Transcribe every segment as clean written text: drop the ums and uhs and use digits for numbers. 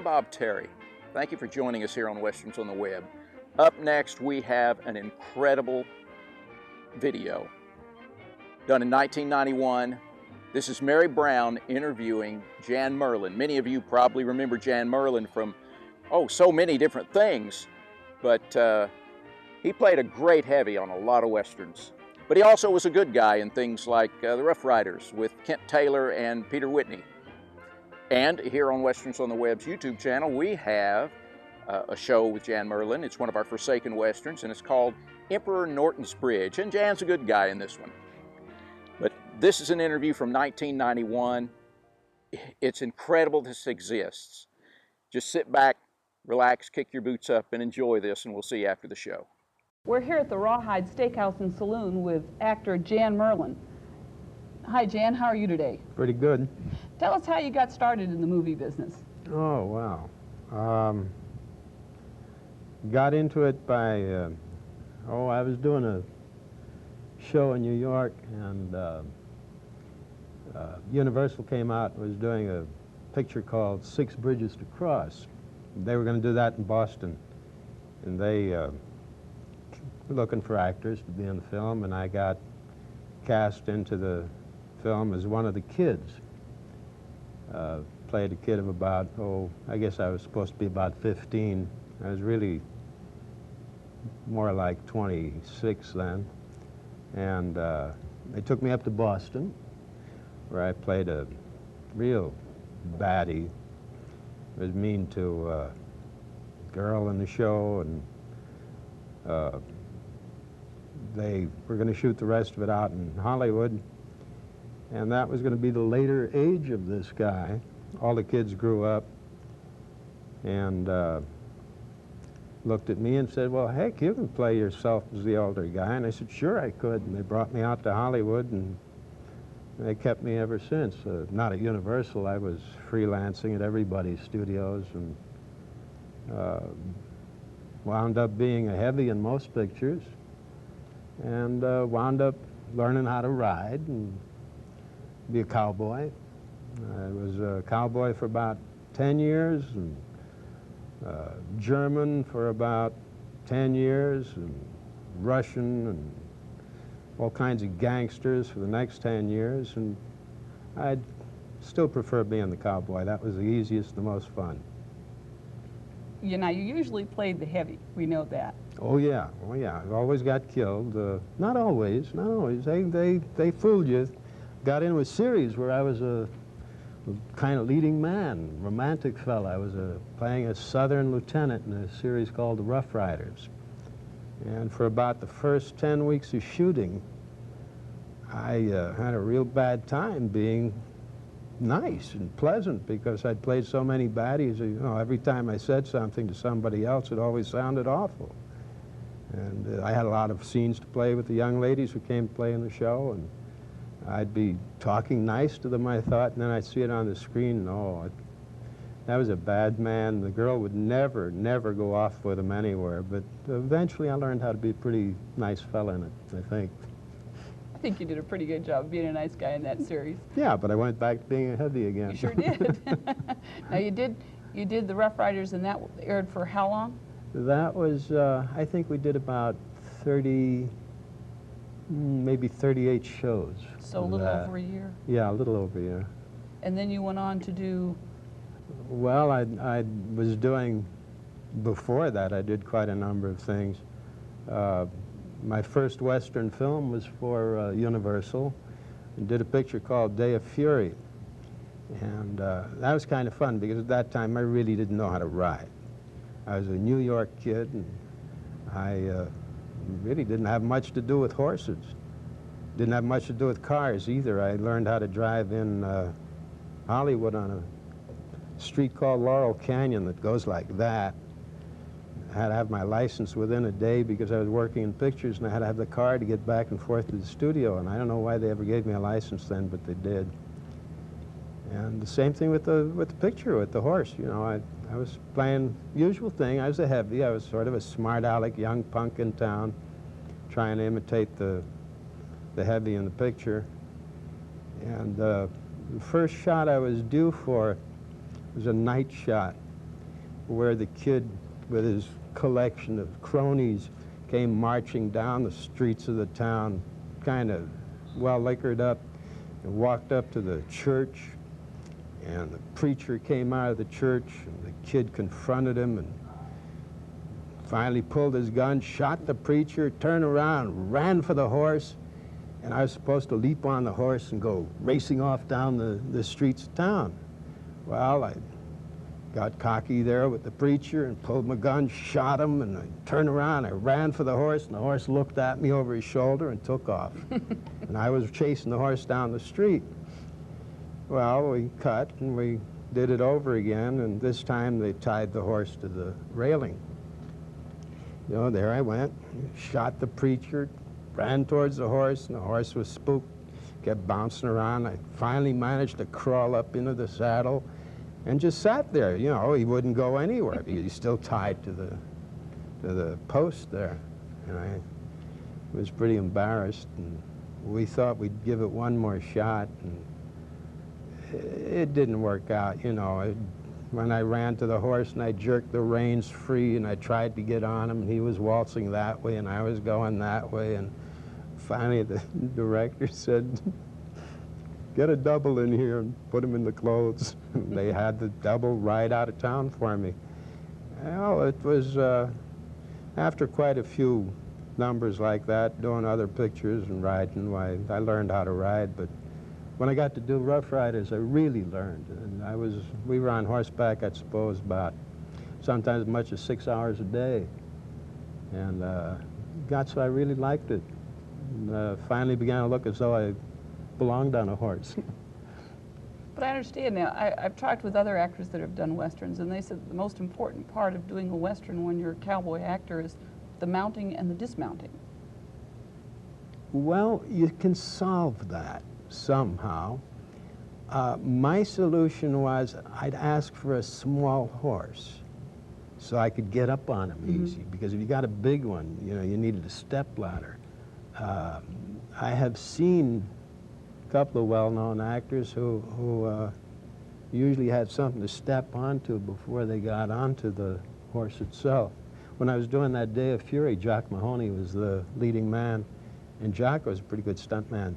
Bob Terry. Thank you for joining us here on Westerns on the Web. Up next, we have an incredible video done in 1991. This is Mary Brown interviewing Jan Merlin. Many of you probably remember Jan Merlin from, so many different things, but he played a great heavy on a lot of Westerns. But he also was a good guy in things like The Rough Riders with Kent Taylor and Peter Whitney. And here on Westerns on the Web's YouTube channel, we have a show with Jan Merlin. It's one of our Forsaken Westerns, and it's called Emperor Norton's Bridge. And Jan's a good guy in this one. But this is an interview from 1991. It's incredible this exists. Just sit back, relax, kick your boots up, and enjoy this, and we'll see you after the show. We're here at the Rawhide Steakhouse and Saloon with actor Jan Merlin. Hi, Jan. How are you today? Pretty good. Tell us how you got started in the movie business. Oh, wow. Got into it by, I was doing a show in New York, and Universal came out and was doing a picture called Six Bridges to Cross. They were going to do that in Boston, and they were looking for actors to be in the film, and I got cast into the film as one of the kids. Played a kid of about, I guess I was supposed to be about 15. I was really more like 26 then. And they took me up to Boston, where I played a real baddie. Was mean to a girl in the show, and they were going to shoot the rest of it out in Hollywood, and that was going to be the later age of this guy. All the kids grew up and looked at me and said, well, heck, you can play yourself as the older guy. And I said, sure I could. And they brought me out to Hollywood, and they kept me ever since. Not at Universal. I was freelancing at everybody's studios, and wound up being a heavy in most pictures, and wound up learning how to ride and be a cowboy. I was a cowboy for about 10 years, and German for about 10 years, and Russian, and all kinds of gangsters for the next 10 years, and I'd still prefer being the cowboy. That was the easiest, the most fun. You usually played the heavy. We know that. Oh yeah. I've always got killed. Not always. They fooled you. Got in with series where I was a kind of leading man, romantic fella. I was playing a Southern lieutenant in a series called The Rough Riders. And for about the first 10 weeks of shooting, I had a real bad time being nice and pleasant, because I'd played so many baddies. Every time I said something to somebody else, it always sounded awful. And I had a lot of scenes to play with the young ladies who came to play in the show, and I'd be talking nice to them, I thought, and then I'd see it on the screen, and that was a bad man. The girl would never go off with him anywhere, but eventually I learned how to be a pretty nice fella in it, I think. I think you did a pretty good job being a nice guy in that series. Yeah, but I went back to being a heavy again. You sure did. Now you did The Rough Riders, and that aired for how long? That was, I think we did about 30, maybe 38 shows. So a little over a year? Yeah, a little over a year. And then you went on to do? Well, I was doing, before that, I did quite a number of things. My first Western film was for Universal, and did a picture called Day of Fury. And that was kind of fun, because at that time I really didn't know how to ride. I was a New York kid, and I really didn't have much to do with horses. Didn't have much to do with cars either. I learned how to drive in Hollywood on a street called Laurel Canyon that goes like that. I had to have my license within a day because I was working in pictures, and I had to have the car to get back and forth to the studio, and I don't know why they ever gave me a license then, but they did. And the same thing with the picture, with the horse. I was playing usual thing. I was a heavy. I was sort of a smart aleck young punk in town, trying to imitate the heavy in the picture. And the first shot I was due for was a night shot. where the kid with his collection of cronies came marching down the streets of the town, kind of well liquored up, and walked up to the church, and the preacher came out of the church, and the kid confronted him and finally pulled his gun, shot the preacher, turned around, ran for the horse, and I was supposed to leap on the horse and go racing off down the streets of town. Well, I got cocky there with the preacher and pulled my gun, shot him, and I turned around, I ran for the horse, and the horse looked at me over his shoulder and took off. And I was chasing the horse down the street. Well, we cut and we did it over again, and this time they tied the horse to the railing. You know, there I went, shot the preacher, ran towards the horse, and the horse was spooked, kept bouncing around. I finally managed to crawl up into the saddle and just sat there. You know, he wouldn't go anywhere because he's still tied to the post there. And I was pretty embarrassed, and we thought we'd give it one more shot, and it didn't work out, you know. When I ran to the horse and I jerked the reins free and I tried to get on him, and he was waltzing that way and I was going that way, and finally the director said, "Get a double in here and put him in the clothes." And they had the double ride out of town for me. Well, it was after quite a few numbers like that, doing other pictures and riding, why I learned how to ride. But when I got to do Rough Riders, I really learned. And we were on horseback, I suppose, about sometimes as much as 6 hours a day. And so I really liked it. And, finally began to look as though I belonged on a horse. But I understand now, I've talked with other actors that have done Westerns, and they said the most important part of doing a Western when you're a cowboy actor is the mounting and the dismounting. Well, you can solve that somehow. My solution was I'd ask for a small horse so I could get up on him easy, because if you got a big one, you know, you needed a step ladder. I have seen a couple of well-known actors who usually had something to step onto before they got onto the horse itself. When I was doing that Day of Fury, Jock Mahoney was the leading man, and Jock was a pretty good stuntman.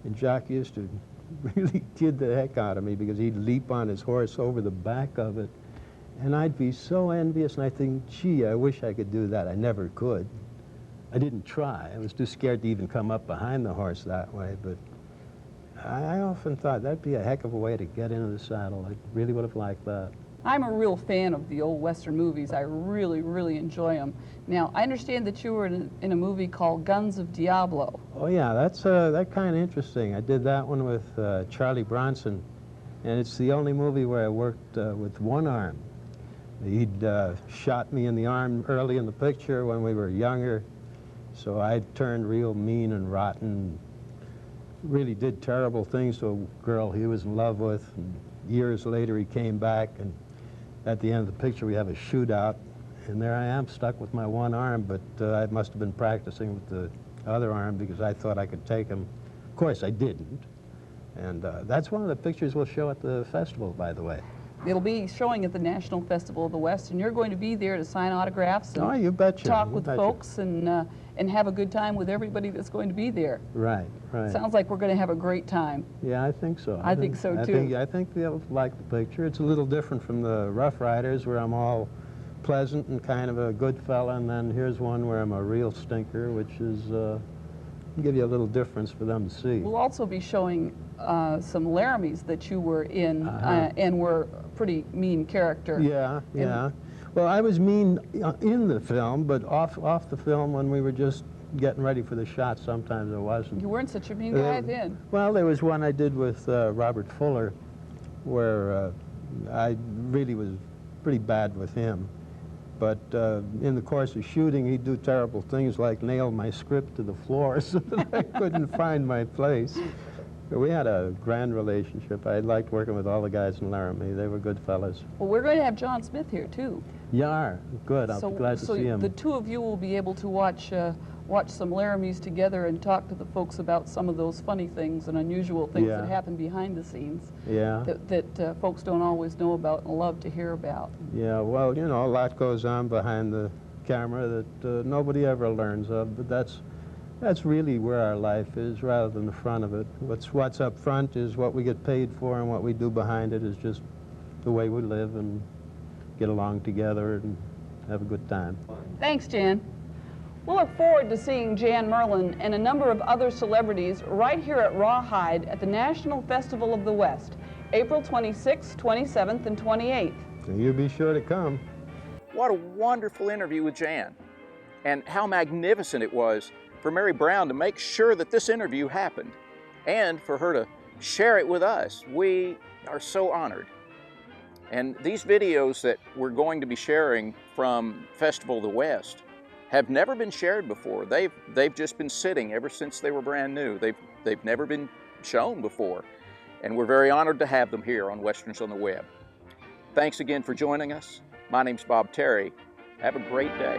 And Jock used to really kid the heck out of me because he'd leap on his horse over the back of it, and I'd be so envious, and I'd think, gee, I wish I could do that. I never could. I didn't try. I was too scared to even come up behind the horse that way, but I often thought that'd be a heck of a way to get into the saddle. I really would have liked that. I'm a real fan of the old Western movies. I really, really enjoy them. Now, I understand that you were in a movie called Guns of Diablo. Oh yeah, that's that kind of interesting. I did that one with Charlie Bronson, and it's the only movie where I worked with one arm. He'd shot me in the arm early in the picture when we were younger, so I turned real mean and rotten, really did terrible things to a girl he was in love with, and years later he came back, and at the end of the picture we have a shootout, and there I am stuck with my one arm, but I must have been practicing with the other arm because I thought I could take him. Of course I didn't, and that's one of the pictures we'll show at the festival, by the way. It'll be showing at the National Festival of the West, and you're going to be there to sign autographs and oh, you betcha. talk you with betcha. folks and have a good time with everybody that's going to be there. Right, right. Sounds like we're going to have a great time. Yeah, I think so. I think so, too. I think they'll like the picture. It's a little different from the Rough Riders, where I'm all pleasant and kind of a good fella, and then here's one where I'm a real stinker, which is give you a little difference for them to see. We'll also be showing some Laramies that you were in and were a pretty mean character. Yeah, yeah. Well, I was mean in the film, but off the film when we were just getting ready for the shot, sometimes I wasn't. You weren't such a mean guy then. Well, there was one I did with Robert Fuller where I really was pretty bad with him. But in the course of shooting, he'd do terrible things like nail my script to the floor so that I couldn't find my place. We had a grand relationship. I liked working with all the guys in Laramie. They were good fellas. Well, we're going to have John Smith here, too. Yeah, good. I'll be glad to see him. So the two of you will be able to watch watch some Laramies together and talk to the folks about some of those funny things and unusual things that happen behind the scenes that folks don't always know about and love to hear about. Yeah, well, you know, a lot goes on behind the camera that nobody ever learns of, but that's really where our life is rather than the front of it. What's up front is what we get paid for, and what we do behind it is just the way we live and get along together and have a good time. Thanks, Jan. We'll look forward to seeing Jan Merlin and a number of other celebrities right here at Rawhide at the National Festival of the West, April 26th, 27th, and 28th. So you be sure to come. What a wonderful interview with Jan, and how magnificent it was for Mary Brown to make sure that this interview happened and for her to share it with us. We are so honored. And these videos that we're going to be sharing from Festival of the West have never been shared before. They've just been sitting ever since they were brand new. They've never been shown before. And we're very honored to have them here on Westerns on the Web. Thanks again for joining us. My name's Bob Terry. Have a great day.